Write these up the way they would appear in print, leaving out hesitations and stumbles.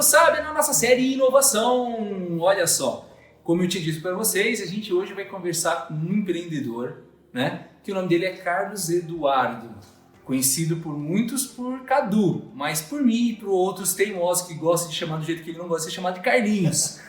sabe, na nossa série Inovação. Olha só, como eu tinha dito para vocês, a gente hoje vai conversar com um empreendedor, né? Que o nome dele é Carlos Eduardo, conhecido por muitos por Cadu, mas por mim e por outros teimosos que gostam de chamar do jeito que ele não gosta de ser chamado de Carlinhos.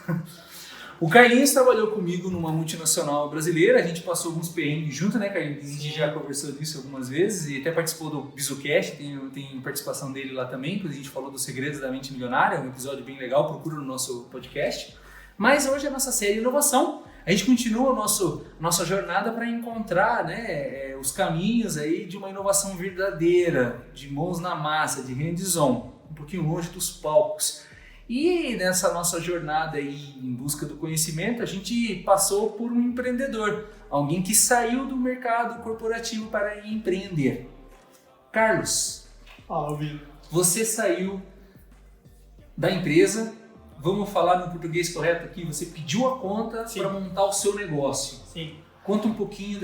O Carlinhos trabalhou comigo numa multinacional brasileira, a gente passou alguns perrengues junto, né, Carlinhos? A gente já conversou disso algumas vezes e até participou do BizuCast, tem participação dele lá também, quando a gente falou dos segredos da mente milionária, um episódio bem legal, procura no nosso podcast. Mas hoje a nossa série Inovação, a gente continua nossa jornada para encontrar, né, os caminhos aí de uma inovação verdadeira, de mãos na massa, de hands-on, um pouquinho longe dos palcos. E nessa nossa jornada aí em busca do conhecimento, a gente passou por um empreendedor, alguém que saiu do mercado corporativo para empreender. Carlos, você saiu da empresa, vamos falar no português correto aqui, você pediu a conta para montar o seu negócio. Sim. Conta um pouquinho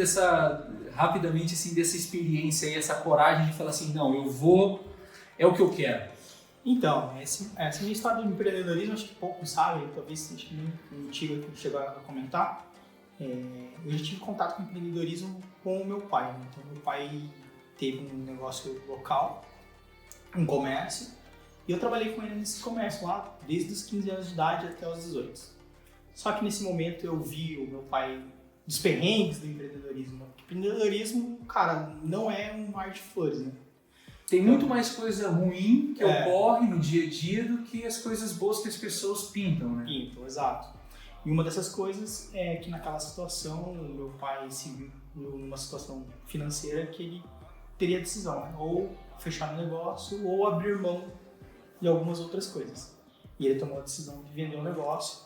rapidamente assim, dessa experiência e essa coragem de falar assim, não, eu vou, é o que eu quero. Então, essa minha história do empreendedorismo, acho que poucos sabem, talvez acho que nem chegou a comentar. Eu já tive contato com empreendedorismo com o meu pai. Então, meu pai teve um negócio local, um comércio, e eu trabalhei com ele nesse comércio lá, desde os 15 anos de idade até os 18. Só que nesse momento eu vi o meu pai dos perrengues do empreendedorismo. O empreendedorismo, cara, não é um mar de flores, né? Tem muito mais coisa ruim que ocorre no dia a dia do que as coisas boas que as pessoas pintam, né? Pintam, exato. E uma dessas coisas é que naquela situação, o meu pai se viu numa situação financeira que ele teria decisão, né? Ou fechar o negócio ou abrir mão de algumas outras coisas. E ele tomou a decisão de vender o negócio.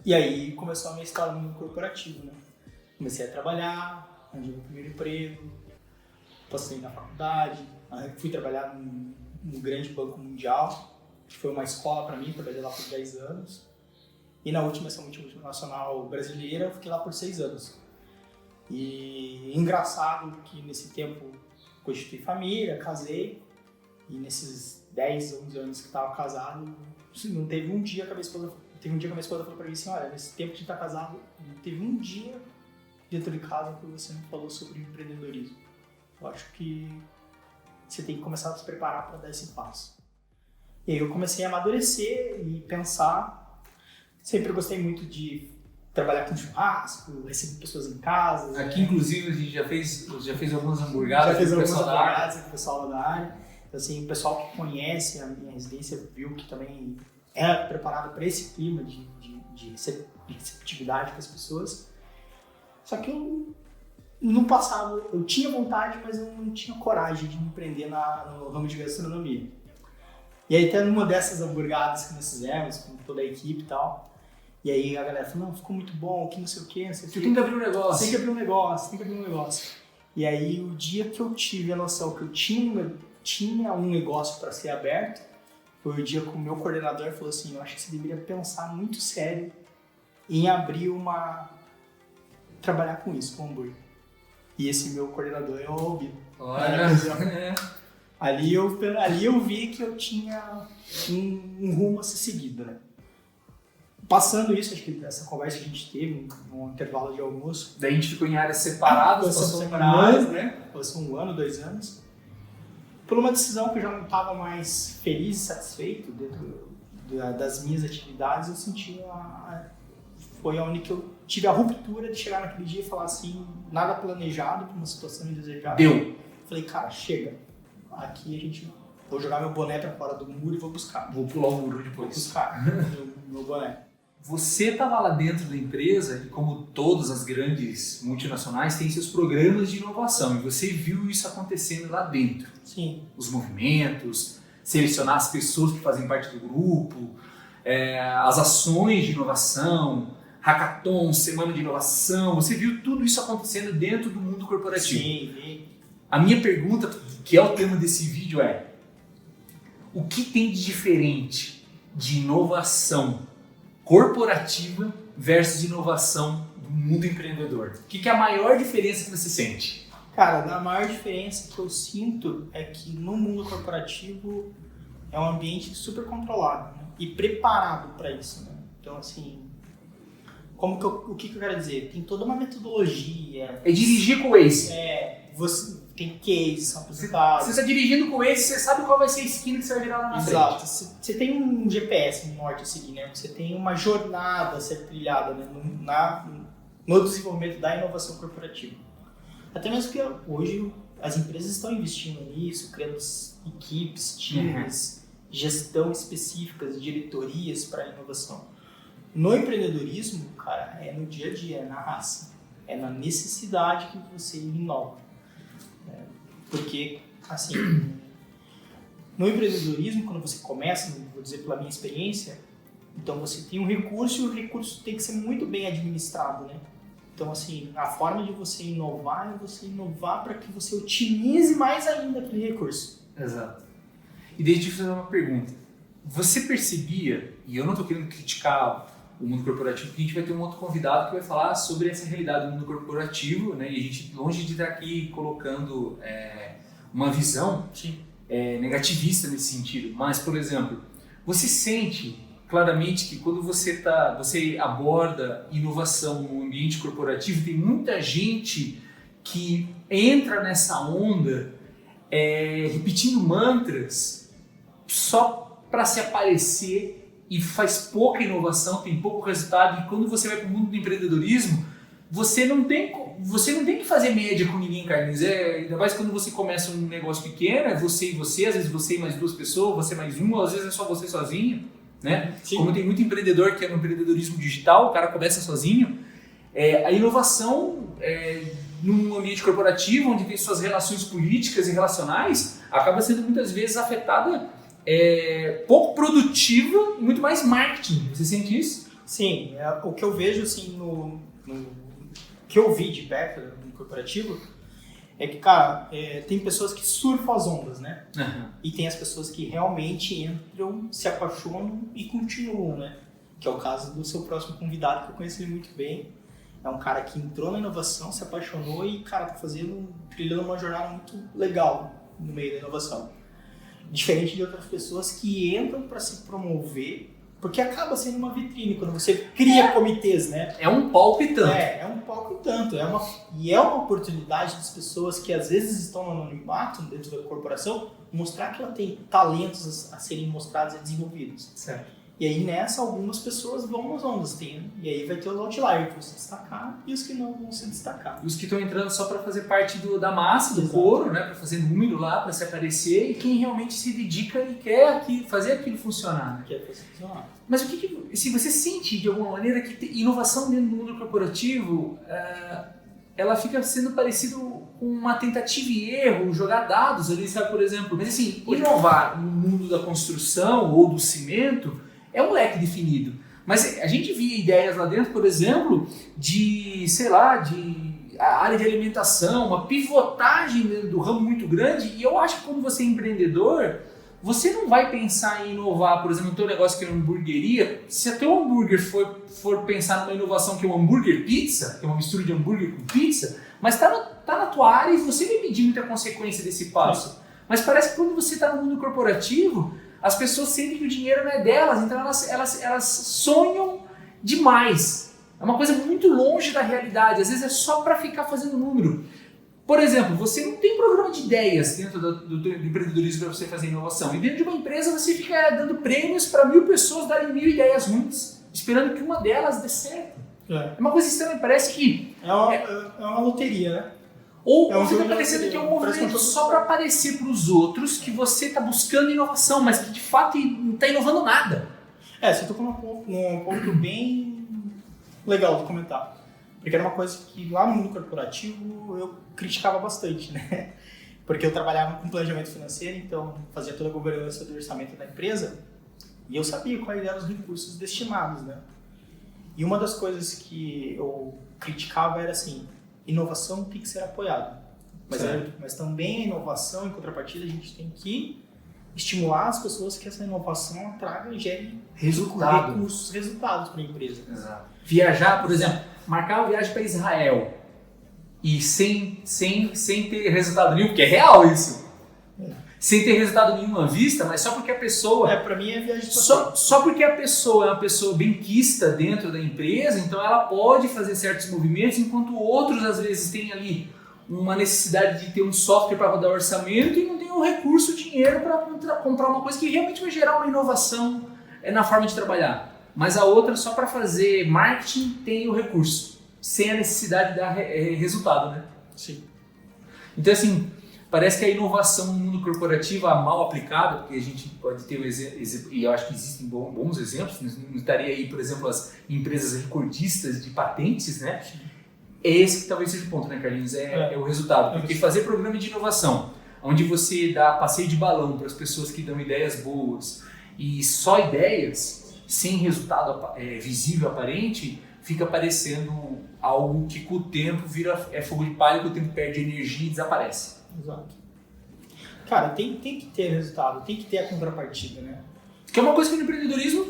E aí começou a minha história no mundo corporativo, né? Comecei a trabalhar, arranjei meu primeiro emprego, passei na faculdade, fui trabalhar num grande banco mundial, que foi uma escola para mim, trabalhei lá por 10 anos. E na última, essa multinacional brasileira, eu fiquei lá por 6 anos. E engraçado que nesse tempo constituí família, casei, e nesses 10, 11 anos que estava casado, não teve um dia que a minha esposa falou para mim assim, olha, nesse tempo de estar casado, não teve um dia dentro de casa que você não falou sobre empreendedorismo. Eu acho que você tem que começar a se preparar para dar esse passo. E aí eu comecei a amadurecer e pensar. Sempre gostei muito de trabalhar com churrasco, receber pessoas em casa. Aqui, inclusive, a gente já fez algumas hamburgadas com o pessoal da área. Então, assim, o pessoal que conhece a minha residência viu que também é preparado para esse clima de receptividade com as pessoas. Só que no passado eu tinha vontade, mas eu não tinha coragem de me empreender no ramo de gastronomia. E aí até numa dessas hamburgadas que nós fizemos, com toda a equipe e tal, e aí a galera falou, não, ficou muito bom, que não sei o quê, não sei o quê. Você tem que abrir um negócio. Tem que abrir um negócio. E aí o dia que eu tive a noção que eu tinha um negócio para ser aberto, foi o dia que o meu coordenador falou assim, eu acho que você deveria pensar muito sério em abrir trabalhar com isso, com hambúrguer. E esse meu coordenador é o Albino. Ali eu vi que eu tinha um rumo a ser seguido, né? Passando isso, acho que essa conversa que a gente teve no intervalo de almoço. Daí a gente ficou em áreas separadas, passou um ano, né? Passou 1 ano, 2 anos. Por uma decisão que eu já não estava mais feliz e satisfeito dentro das minhas atividades, eu senti foi onde que eu tive a ruptura de chegar naquele dia e falar assim, nada planejado, para uma situação indesejada. Deu. Falei, cara, chega. Aqui vou jogar meu boné para fora do muro e vou buscar. Vou pular o muro depois. Vou buscar meu boné. Você estava lá dentro da empresa e como todas as grandes multinacionais têm seus programas de inovação e você viu isso acontecendo lá dentro. Sim. Os movimentos, selecionar as pessoas que fazem parte do grupo, as ações de inovação, hackathon, semana de inovação, você viu tudo isso acontecendo dentro do mundo corporativo. Sim. A minha pergunta, que é o tema desse vídeo, é: o que tem de diferente de inovação corporativa versus inovação do mundo empreendedor? O que é a maior diferença que você sente? Cara, a maior diferença que eu sinto é que no mundo corporativo é um ambiente super controlado, né? e preparado para isso, né? Então, assim, o que eu quero dizer? Tem toda uma metodologia. É dirigir com o Waze. Você tem case, são apresentados. Você está dirigindo com o Waze, você sabe qual vai ser a esquina que você vai virar lá na frente. Exato. Você tem um GPS, um norte a seguir, né? Você tem uma jornada a ser trilhada, né? No desenvolvimento da inovação corporativa. Até mesmo que hoje as empresas estão investindo nisso, criando equipes, times, gestão específicas, diretorias para inovação. No empreendedorismo, cara, é no dia a dia, é na raça, é na necessidade que você inova. Porque, assim, no empreendedorismo, quando você começa, vou dizer pela minha experiência, então você tem um recurso e o recurso tem que ser muito bem administrado, né? Então, assim, a forma de você inovar é você inovar para que você otimize mais ainda aquele recurso. Exato. E deixa eu te fazer uma pergunta. Você percebia, e eu não estou querendo criticar o mundo corporativo, porque a gente vai ter um outro convidado que vai falar sobre essa realidade do mundo corporativo, né? E a gente, longe de estar aqui colocando uma visão negativista nesse sentido, mas, por exemplo, você sente claramente que quando você aborda inovação no ambiente corporativo, tem muita gente que entra nessa onda repetindo mantras só para se aparecer e faz pouca inovação, tem pouco resultado. E quando você vai para o mundo do empreendedorismo, você não tem que fazer média com ninguém, Carlinhos. Ainda mais quando você começa um negócio pequeno, é você e você, às vezes você e mais duas pessoas, você mais uma, às vezes é só você sozinho. Né? Como tem muito empreendedor que é no empreendedorismo digital, o cara começa sozinho. A inovação num ambiente corporativo, onde tem suas relações políticas e relacionais, acaba sendo muitas vezes afetada, pouco produtiva e muito mais marketing. Você sente isso? Sim, o que eu vejo assim, no que eu vi de back no corporativo é que, cara, tem pessoas que surfam as ondas, né? Uhum. E tem as pessoas que realmente entram, se apaixonam e continuam, né? Que é o caso do seu próximo convidado, que eu conheço ele muito bem. É um cara que entrou na inovação, se apaixonou e, cara, tá trilhando uma jornada muito legal no meio da inovação. Diferente de outras pessoas que entram para se promover, porque acaba sendo uma vitrine quando você cria comitês, né? É um palco e tanto. É um palco e tanto. É uma oportunidade das pessoas que às vezes estão no anonimato dentro da corporação mostrar que ela tem talentos a serem mostrados e desenvolvidos. Certo. E aí nessa algumas pessoas vão nas ondas, e aí vai ter os outliers que vão se destacar e os que não vão se destacar. Os que estão entrando só para fazer parte da massa, do coro, né? Para fazer número lá, para se aparecer, e quem realmente se dedica e quer fazer aquilo funcionar. Né? Quer fazer funcionar. Mas se você sente de alguma maneira que inovação dentro do mundo corporativo, ela fica sendo parecido com uma tentativa e erro, jogar dados ali, sabe, por exemplo. Mas assim, inovar no mundo da construção ou do cimento é um leque definido. Mas a gente via ideias lá dentro, por exemplo, de a área de alimentação, uma pivotagem do ramo muito grande, e eu acho que quando você é empreendedor, você não vai pensar em inovar, por exemplo, no teu negócio que é uma hamburgueria. Se o teu hambúrguer for pensar numa inovação que é um hambúrguer pizza, que é uma mistura de hambúrguer com pizza, mas tá na tua área e você vai medir muita consequência desse passo. Mas parece que quando você está no mundo corporativo, as pessoas sentem que o dinheiro não é delas, então elas sonham demais. É uma coisa muito longe da realidade, às vezes é só para ficar fazendo número. Por exemplo, você não tem programa de ideias dentro do empreendedorismo para você fazer inovação. E dentro de uma empresa você fica dando prêmios para 1000 pessoas darem 1000 ideias ruins, esperando que uma delas dê certo. É uma coisa estranha, parece que... É uma loteria, né? Ou fica parecendo que é um movimento só para aparecer para os outros que você está buscando inovação, mas que de fato não está inovando nada. Você tocou num ponto bem legal de comentar. Porque era uma coisa que lá no mundo corporativo eu criticava bastante, né? Porque eu trabalhava com planejamento financeiro, então fazia toda a governança do orçamento da empresa e eu sabia quais eram os recursos destinados, né? E uma das coisas que eu criticava era assim, inovação tem que ser apoiada. Mas também a inovação, em contrapartida, a gente tem que estimular as pessoas que essa inovação traga e gere recursos, resultados para a empresa. Exato. Viajar, por exemplo, marcar uma viagem para Israel e sem ter resultado nenhum, porque é real isso. sem ter resultado nenhum à vista, mas só porque a pessoa... Pra mim é viagem de só porque a pessoa é uma pessoa benquista dentro da empresa, então ela pode fazer certos movimentos, enquanto outros às vezes têm ali uma necessidade de ter um software para rodar orçamento e não tem o recurso, o dinheiro para comprar uma coisa que realmente vai gerar uma inovação na forma de trabalhar. Mas a outra, só para fazer marketing, tem o recurso, sem a necessidade de dar resultado, né? Sim. Então, assim, parece que a inovação no mundo corporativo, a mal aplicada, porque a gente pode ter e eu acho que existem bons exemplos, não estaria aí, por exemplo, as empresas recordistas de patentes, né? É esse que talvez seja o ponto, né, Carlinhos? É o resultado. Porque fazer programa de inovação, onde você dá passeio de balão para as pessoas que dão ideias boas e só ideias, sem resultado visível, aparente, fica parecendo algo que com o tempo vira fogo de palha, com o tempo perde energia e desaparece. Exato. Cara, tem que ter resultado, tem que ter a contrapartida, né? Que é uma coisa que no empreendedorismo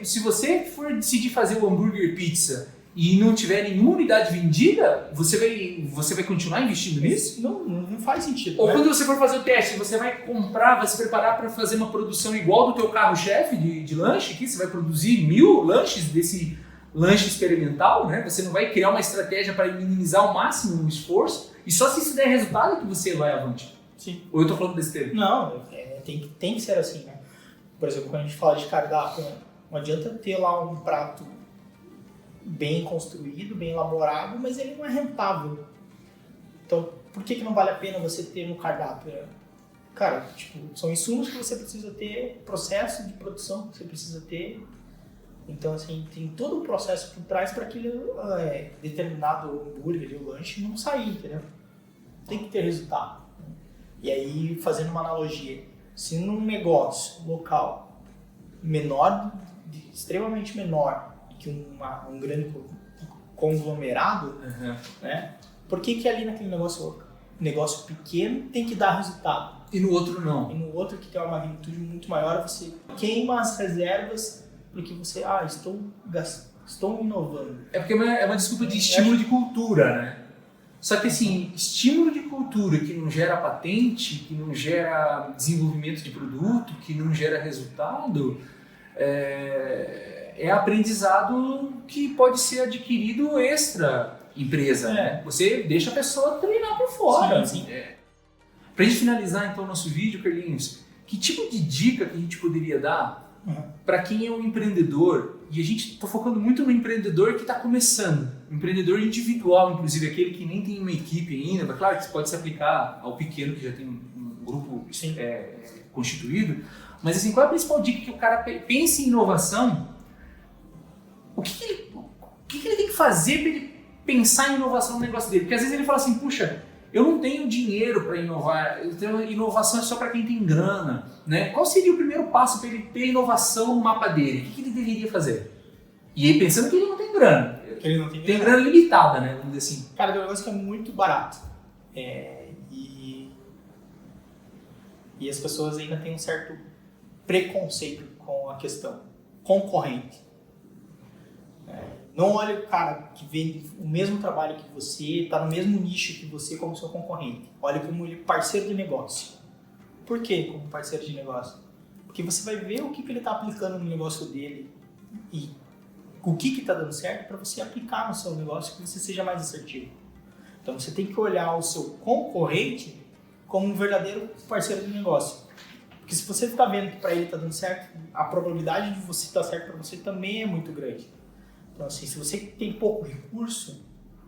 se você for decidir fazer o hambúrguer pizza e não tiver nenhuma unidade vendida, você vai continuar investindo nisso? Não faz sentido. Ou né? quando você for fazer o teste, você vai se preparar para fazer uma produção igual do teu carro-chefe de lanche, que você vai produzir 1000 lanches desse lanche experimental, né? Você não vai criar uma estratégia para minimizar ao máximo o esforço, e só se isso der resultado que você vai avante. Sim. Ou eu tô falando besteira? Não, tem que ser assim, né? Por exemplo, quando a gente fala de cardápio, não adianta ter lá um prato bem construído, bem elaborado, mas ele não é rentável. Então, por que não vale a pena você ter no cardápio? Cara, são insumos que você precisa ter, processo de produção que você precisa ter. Então, assim, tem todo um processo por trás para aquele determinado hambúrguer ou lanche não sair, entendeu? Tem que ter resultado. E aí, fazendo uma analogia, se num negócio local menor, extremamente menor que um grande conglomerado, né? Por que ali naquele negócio pequeno tem que dar resultado? E no outro não. E no outro que tem uma magnitude muito maior, você queima as reservas porque você, estou inovando. É porque é uma desculpa de estímulo de cultura, né? Só que assim, estímulo de cultura que não gera patente, que não gera desenvolvimento de produto, que não gera resultado, é aprendizado que pode ser adquirido extra empresa, né? Você deixa a pessoa treinar por fora. Sim. Pra gente finalizar então o nosso vídeo, Carlinhos, que tipo de dica que a gente poderia dar para quem é um empreendedor? E a gente está focando muito no empreendedor que está começando, um empreendedor individual, inclusive aquele que nem tem uma equipe ainda, mas claro que isso pode se aplicar ao pequeno que já tem um grupo constituído, mas assim, qual é a principal dica que o cara pense em inovação? O que ele tem que fazer para ele pensar em inovação no negócio dele? Porque às vezes ele fala assim, puxa, eu não tenho dinheiro para inovar, inovação é só para quem tem grana, né? Qual seria o primeiro passo para ele ter inovação no mapa dele? O que ele deveria fazer? E aí pensando que ele não tem grana. Ele não tem grana limitada, né? Vamos dizer assim. Cara, tem um negócio que é muito barato. E as pessoas ainda têm um certo preconceito com a questão concorrente. Não olhe o cara que vende o mesmo trabalho que você, está no mesmo nicho que você como seu concorrente. Olhe como ele parceiro de negócio. Por que como parceiro de negócio? Porque você vai ver o que ele está aplicando no negócio dele e o que está dando certo para você aplicar no seu negócio que você seja mais assertivo. Então você tem que olhar o seu concorrente como um verdadeiro parceiro de negócio. Porque se você está vendo que para ele está dando certo, a probabilidade de você estar certo para você também é muito grande. Então, assim, se você tem pouco recurso,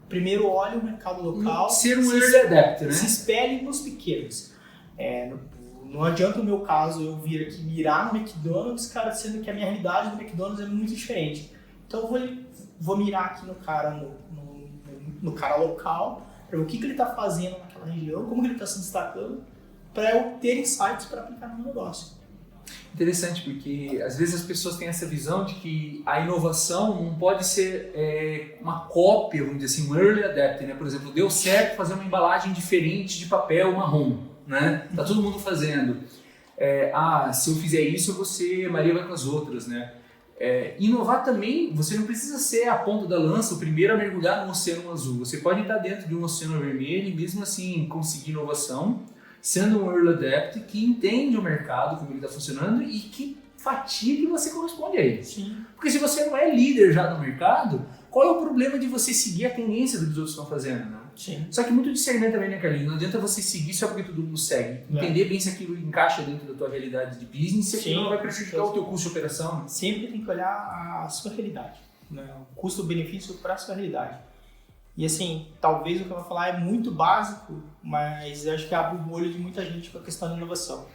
primeiro olhe o mercado local. Ser um early adapter, né? Se espelhe nos pequenos. Não adianta o meu caso eu vir aqui mirar no McDonald's, cara, sendo que a minha realidade do McDonald's é muito diferente. Então eu vou mirar aqui no cara, no cara local, para ver o que ele está fazendo naquela região, como ele está se destacando, para eu ter insights para aplicar no meu negócio. Interessante, porque às vezes as pessoas têm essa visão de que a inovação não pode ser uma cópia, vamos dizer assim, um early adapter, né? Por exemplo, deu certo fazer uma embalagem diferente de papel marrom, né? Tá todo mundo fazendo. Se eu fizer isso, você, Maria vai com as outras, né? Inovar também, você não precisa ser a ponta da lança, o primeiro a mergulhar no oceano azul. Você pode estar dentro de um oceano vermelho e mesmo assim conseguir inovação, sendo um early adopter que entende o mercado, como ele está funcionando e que fatia que você corresponde a ele. Sim. Porque se você não é líder já no mercado, qual é o problema de você seguir a tendência do que os outros estão fazendo, né? Sim. Só que muito discernimento também, né, Carlinhos? Não adianta você seguir só porque todo mundo segue. Entender bem se aquilo encaixa dentro da tua realidade de business, se aquilo não vai prejudicar o teu custo de operação. Né? Sempre tem que olhar a sua realidade, né? O custo-benefício para a sua realidade. E assim, talvez o que eu vou falar é muito básico, mas eu acho que abre o olho de muita gente com a questão da inovação.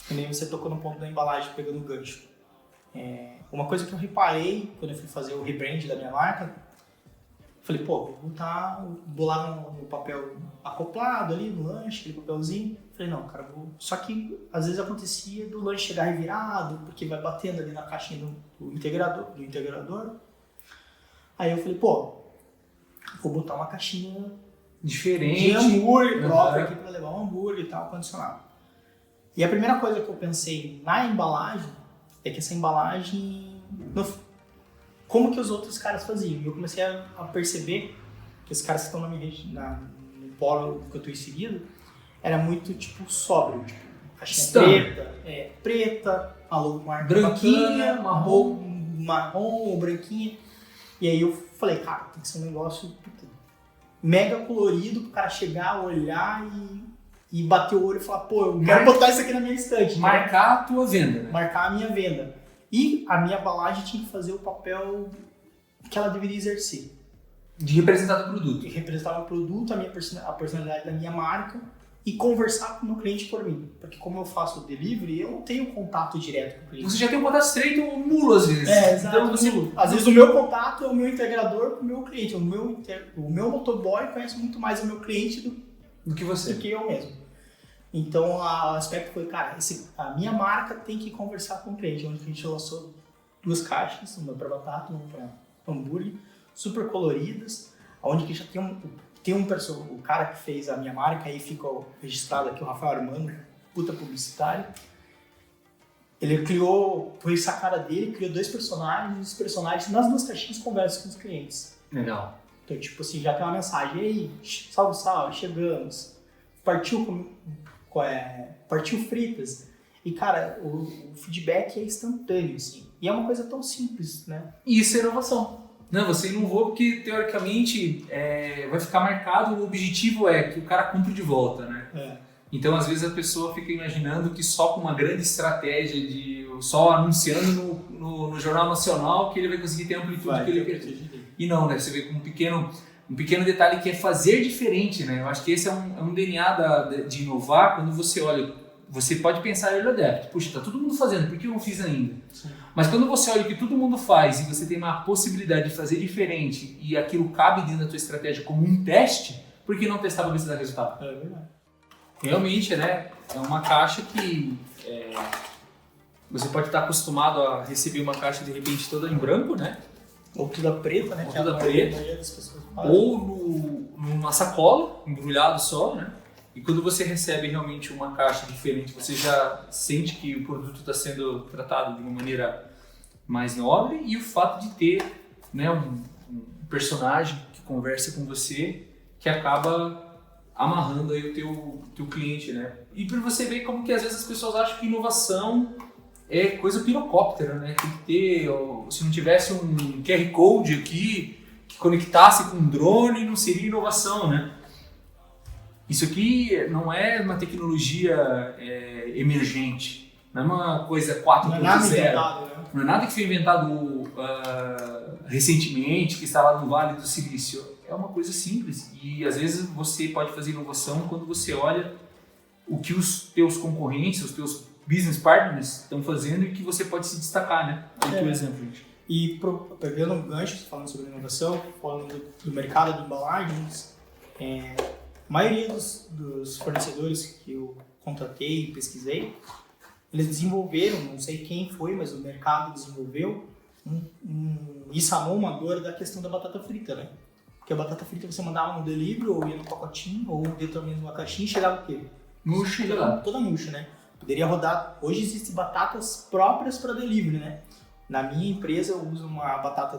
Que nem você tocou no ponto da embalagem, pegando o gancho. Uma coisa que eu reparei quando eu fui fazer o rebrand da minha marca, falei, vou bolar no papel acoplado ali, no lanche, aquele papelzinho. Falei, não, cara, Só que às vezes acontecia do lanche chegar revirado, porque vai batendo ali na caixinha do integrador. Aí eu falei, vou botar uma caixinha diferente de hambúrguer própria aqui para levar um hambúrguer e tal, condicionado. E a primeira coisa que eu pensei na embalagem é que essa embalagem, como que os outros caras faziam? E eu comecei a perceber que os caras que estão no polo que eu estou inserido, era muito tipo sóbrio, tipo caixinha preta, a logo marca branquinha, bacana, marrom ou branquinha. E aí eu falei, cara, tem que ser um negócio mega colorido pro cara chegar, olhar e bater o olho e falar, eu quero botar isso aqui na minha estante. Marcar a tua venda. Né? Marcar a minha venda. E a minha embalagem tinha que fazer o papel que ela deveria exercer. De representar o produto. De representar o produto, a personalidade da minha marca e conversar com o meu cliente por mim. Porque como eu faço o delivery, eu não tenho contato direto com o cliente. Você já tem um contato estreito nulo às vezes. Exato. Então, às vezes o meu contato é o meu integrador com o meu cliente. O meu motoboy conhece muito mais o meu cliente do que você. Do que eu mesmo. Então, o aspecto foi, cara, a minha marca tem que conversar com o cliente. Onde a gente lançou 2 caixas, uma para batata, uma para hambúrguer, super coloridas, onde que já tem o cara que fez a minha marca, aí fica registrado aqui o Rafael Armando, puta publicitário. Ele foi essa cara dele, criou 2 personagens, e os personagens nas 2 caixinhas conversam com os clientes. Legal. Então, tipo assim, já tem uma mensagem, e aí, salve, chegamos, partiu fritas. E, cara, o feedback é instantâneo, assim. E é uma coisa tão simples, né? E isso é inovação. Não, você inovou porque, teoricamente, vai ficar marcado, o objetivo é que o cara cumpre de volta, né? Então, às vezes, a pessoa fica imaginando que só com uma grande estratégia só anunciando no Jornal Nacional que ele vai conseguir ter a amplitude que ele quer. E não, né? Você vê com um pequeno detalhe que é fazer diferente, né? Eu acho que esse é um DNA de inovar. Quando você olha, você pode pensar early adopter. Puxa, tá todo mundo fazendo, por que eu não fiz ainda? Sim. Mas quando você olha o que todo mundo faz e você tem uma possibilidade de fazer diferente e aquilo cabe dentro da tua estratégia como um teste, por que não testar para ver se dá resultado? É verdade. Realmente, né? É uma caixa que você pode estar acostumado a receber uma caixa de repente toda em branco, né? Ou toda preta, né? Ou toda preta. Ou numa sacola, embrulhado só, né? E quando você recebe realmente uma caixa diferente, você já sente que o produto está sendo tratado de uma maneira mais nobre, e o fato de ter, né, um personagem que conversa com você, que acaba amarrando aí o teu cliente, né? E para você ver como que às vezes as pessoas acham que inovação é coisa pirocóptera, né? Tem que ter, se não tivesse um QR Code aqui que conectasse com um drone, não seria inovação, né? Isso aqui não é uma tecnologia emergente, não é uma coisa 4.0. Não é nada que foi inventado recentemente, que está lá no Vale do Silício. É uma coisa simples, e às vezes você pode fazer inovação quando você olha o que os teus concorrentes, os teus business partners estão fazendo e que você pode se destacar, né? Aí por exemplo, gente. E pegando um gancho, falando sobre inovação, falando do mercado de embalagens, a maioria dos fornecedores que eu contratei e pesquisei, eles desenvolveram, não sei quem foi, mas o mercado desenvolveu e sanou uma dor da questão da batata frita, né? Porque a batata frita você mandava no delivery, ou ia no pacotinho, ou dentro mesmo de uma caixinha, e chegava o quê? Murcha, toda murcha, né? Poderia rodar. Hoje existem batatas próprias para delivery, né? Na minha empresa eu uso uma batata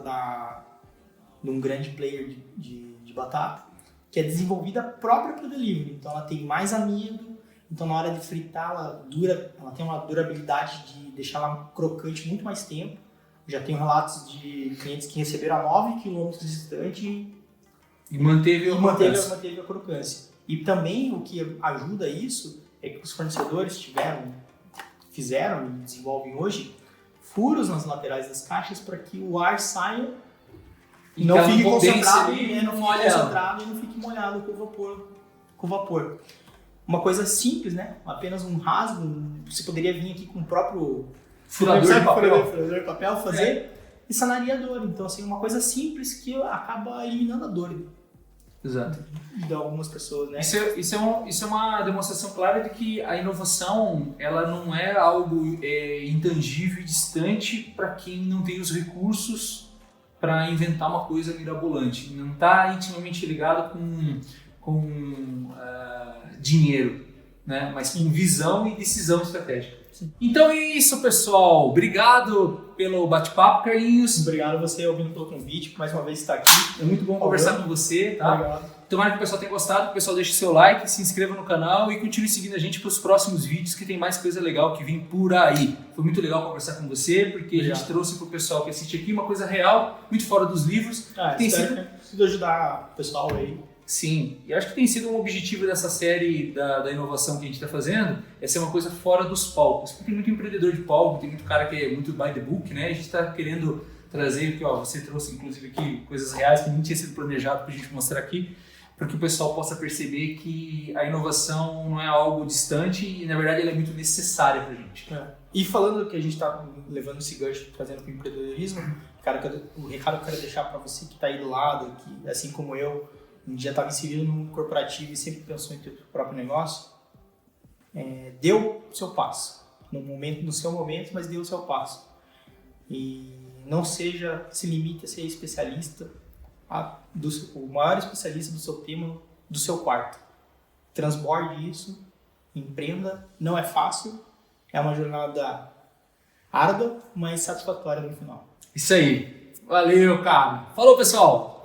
de um grande player de batata, que é desenvolvida própria para delivery. Então ela tem mais amido, Então, na hora de fritar, ela tem uma durabilidade de deixar ela crocante muito mais tempo. Já tenho relatos de clientes que receberam a 9 km distante e manteve a crocância. E também o que ajuda isso é que os fornecedores fizeram e desenvolvem hoje furos nas laterais das caixas para que o ar saia e não fique concentrado, e não fique molhado com vapor. Uma coisa simples, né? Apenas um rasgo, você poderia vir aqui com o próprio furador de papel fazer e sanaria a dor. Então, assim, uma coisa simples que acaba eliminando a dor. Exato. De algumas pessoas, né? Isso é uma demonstração clara de que a inovação, ela não é algo intangível e distante para quem não tem os recursos para inventar uma coisa mirabolante. Não está intimamente ligado com dinheiro, né? Mas com visão e decisão estratégica. Sim. Então é isso, pessoal. Obrigado pelo bate-papo, Carlinhos. Obrigado a você, ouvindo pelo convite, mais uma vez estar aqui. É muito bom conversar com você, tá? Obrigado. Tomara que o pessoal tenha gostado, que o pessoal deixe seu like, se inscreva no canal e continue seguindo a gente para os próximos vídeos, que tem mais coisa legal que vem por aí. Foi muito legal conversar com você, porque a gente trouxe para o pessoal que assiste aqui uma coisa real, muito fora dos livros. Preciso ajudar o pessoal aí. Sim, e acho que tem sido um objetivo dessa série da inovação que a gente está fazendo, é ser uma coisa fora dos palcos. Porque tem muito empreendedor de palco, tem muito cara que é muito by the book, né? A gente está querendo trazer, que você trouxe inclusive aqui coisas reais que nem tinha sido planejado para a gente mostrar aqui, para que o pessoal possa perceber que a inovação não é algo distante e na verdade ela é muito necessária para a gente. E falando que a gente está levando esse gancho, trazendo para o empreendedorismo, cara, o recado que eu quero deixar para você que está aí do lado, que assim como eu, um dia estava inserido no corporativo e sempre pensou em ter o próprio negócio, deu o seu passo. No seu momento, mas deu o seu passo. E não se limite a ser especialista, o maior especialista do seu tema, do seu quarto. Transborde isso, empreenda, não é fácil, é uma jornada árdua, mas satisfatória no final. Isso aí. Valeu, cara. Falou, pessoal!